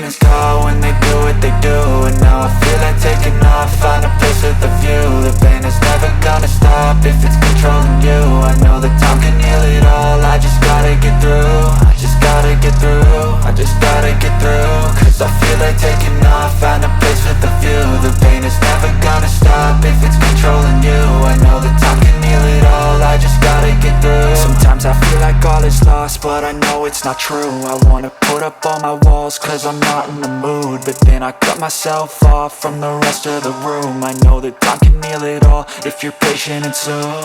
demons call when they do what they do. And now I feel like taking off, find a place with a view. The pain is never gonna stop if it's controlling you. I know that time can heal it all, I just gotta get through. I just gotta get through, I just gotta get through. Cause I feel like taking off, find a place with a view. The pain is never gonna stop if it's controlling you. I know that time can heal it all, I just gotta get through. Sometimes I feel like all is lost, but I know it's not true. I wanna put up all my walls cause I'm not in the mood, but then I cut myself off from the rest of the room. I know that time can heal it all if you're patient and soon.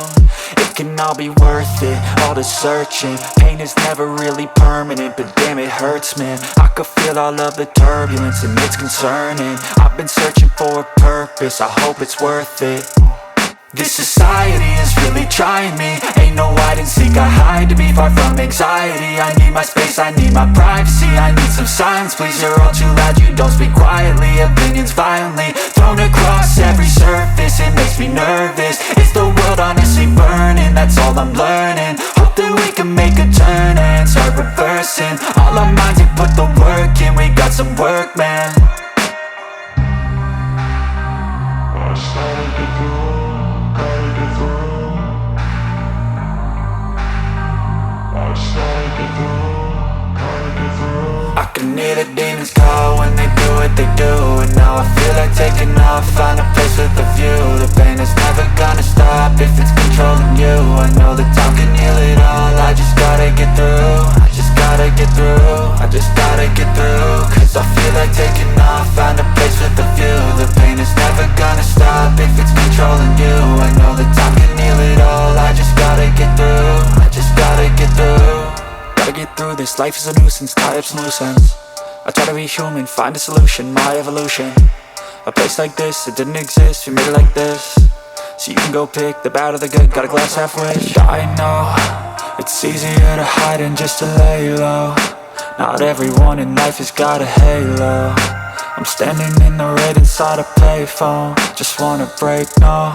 It can all be worth it, all the searching. Pain is never really permanent, but damn it hurts, man. I could feel all of the turbulence and it's concerning. I've been searching for a purpose, I hope it's worth it. This society is really trying me. Ain't no hide and seek, I hide to be far from anxiety. I need my space, I need my privacy. I need some silence, please, you're all too loud. You don't speak quietly, opinions violently thrown across every surface. It makes me nervous, it's the world honestly burning. That's all I'm learning, hope that we can make a turn and start reversing. All our minds, we put the work in, we got some work, man. I started to go. I can hear the demons call when they do what they do. And now I feel like taking off, find a place with a view. The pain is never gonna stop if it's controlling you. I know that time can heal it all, I just gotta get through. I just gotta get through, I just gotta get through. Cause I feel like taking off, find a place with a view. The pain is never gonna stop if it's controlling you. I know that time can heal it all, I just gotta get through. I just gotta get through. Gotta get through this, life is a nuisance, tie up some loose ends. I try to be human, find a solution, my evolution. A place like this, it didn't exist, we made it like this. So you can go pick the bad or the good, got a glass halfway. I know, it's easier to hide than just to lay low. Not everyone in life has got a halo. I'm standing in the red inside a payphone, just wanna break, no.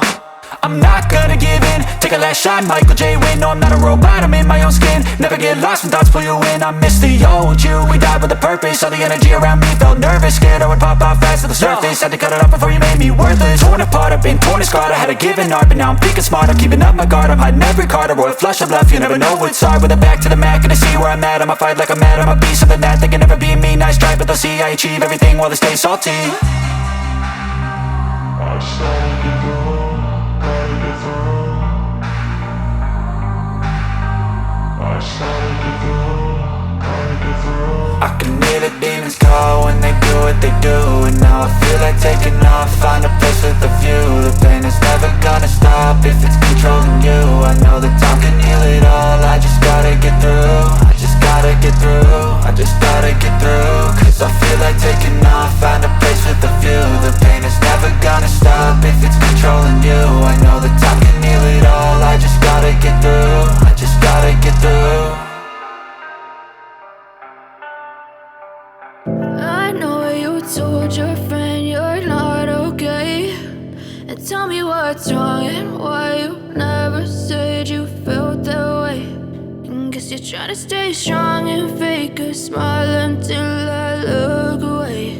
I'm not gonna give in, take a last shot, Michael J. Win. No, I'm not a robot, I'm in my own skin. Never get lost when thoughts pull you in. I miss the old you, we died with a purpose. All the energy around me felt nervous, scared I would pop off fast to the surface. Had to cut it off before you made me worthless. Torn apart, I've been torn and scarred. I had a given art, but now I'm thinking smart. I'm keeping up my guard, I'm hiding every card. A royal flush of love, you never know what's hard. With a back to the mat, gonna see where I'm at. I'ma fight like I'm mad, I'ma be something that they can never be me. Nice try, but they'll see I achieve everything while they stay salty. I started to go. I can hear the demons call when they do what they do. And now I feel like taking off, find a place with a view. The pain is never gonna stop if it's controlling you. I know that time can heal it all, I just gotta get through. I just gotta get through, I just gotta get through. Cause I feel like taking off, find a place with a view. The pain is never gonna stop if it's controlling you. I know that time can heal it all, I just gotta get through. I just gotta get through. I know you told your friend you're not okay, and tell me what's wrong and why you never said you felt that way. And guess you're trying to stay strong and fake a smile until I look away.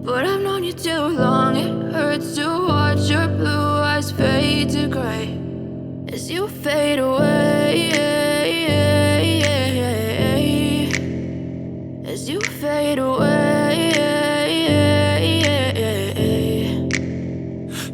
But I've known you too long, it hurts to watch your blue eyes fade to gray as you fade away, as you fade away.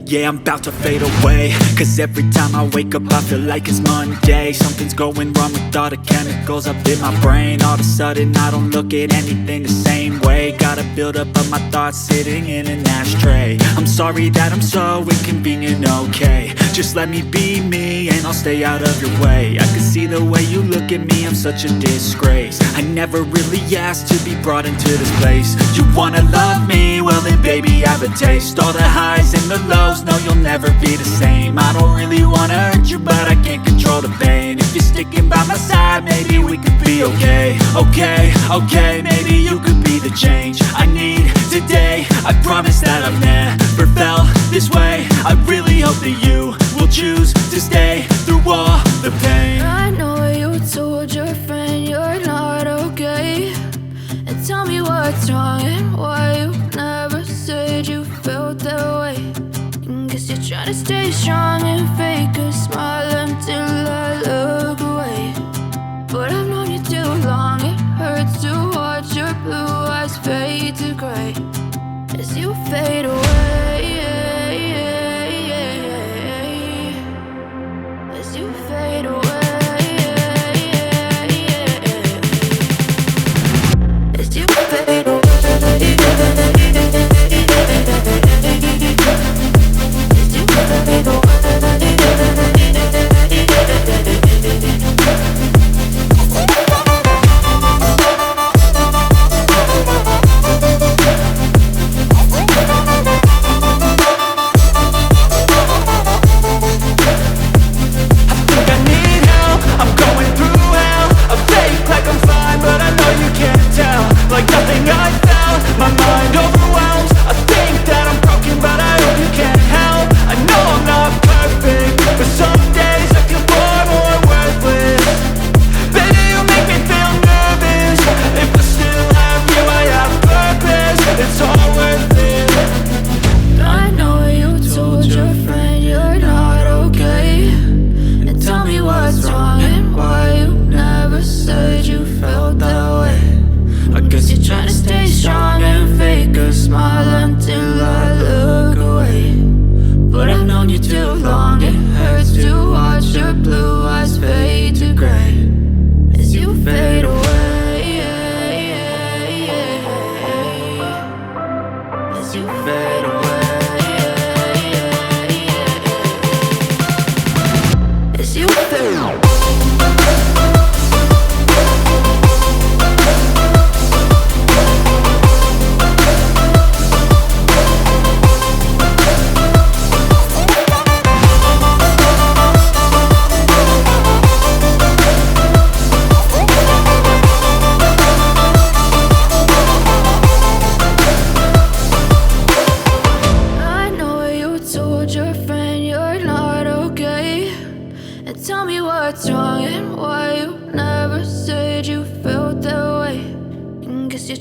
Yeah, I'm about to fade away, cause every time I wake up I feel like it's Monday. Something's going wrong with all the chemicals up in my brain. All of a sudden I don't look at anything the same way. Gotta build up of my thoughts sitting in an ashtray. I'm sorry that I'm so inconvenient, okay. Just let me be me and I'll stay out of your way. I can see the way you look at me, I'm such a disgrace. I never really asked to be brought into this place. You wanna love me? Well then baby have a taste. All the highs and the lows, no you'll never be the same. I don't really wanna hurt you but I can't control the pain. If you're sticking by my side maybe we could be okay. Okay, maybe you could be the change I need today. I promise that I've never felt this way. I really hope that you will choose to stay through all the pain. I know you told your friend you're not okay, and tell me what's what's wrong and why you never said you felt that way. Guess you're trying to stay strong and fake a smile until I look away. But I've known you too long, it hurts to watch your blue eyes fade to gray as you fade away. As you fade away. As you fade away.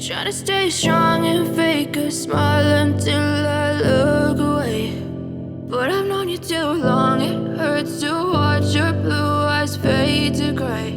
Trying to stay strong and fake a smile until I look away. But I've known you too long, it hurts to watch your blue eyes fade to gray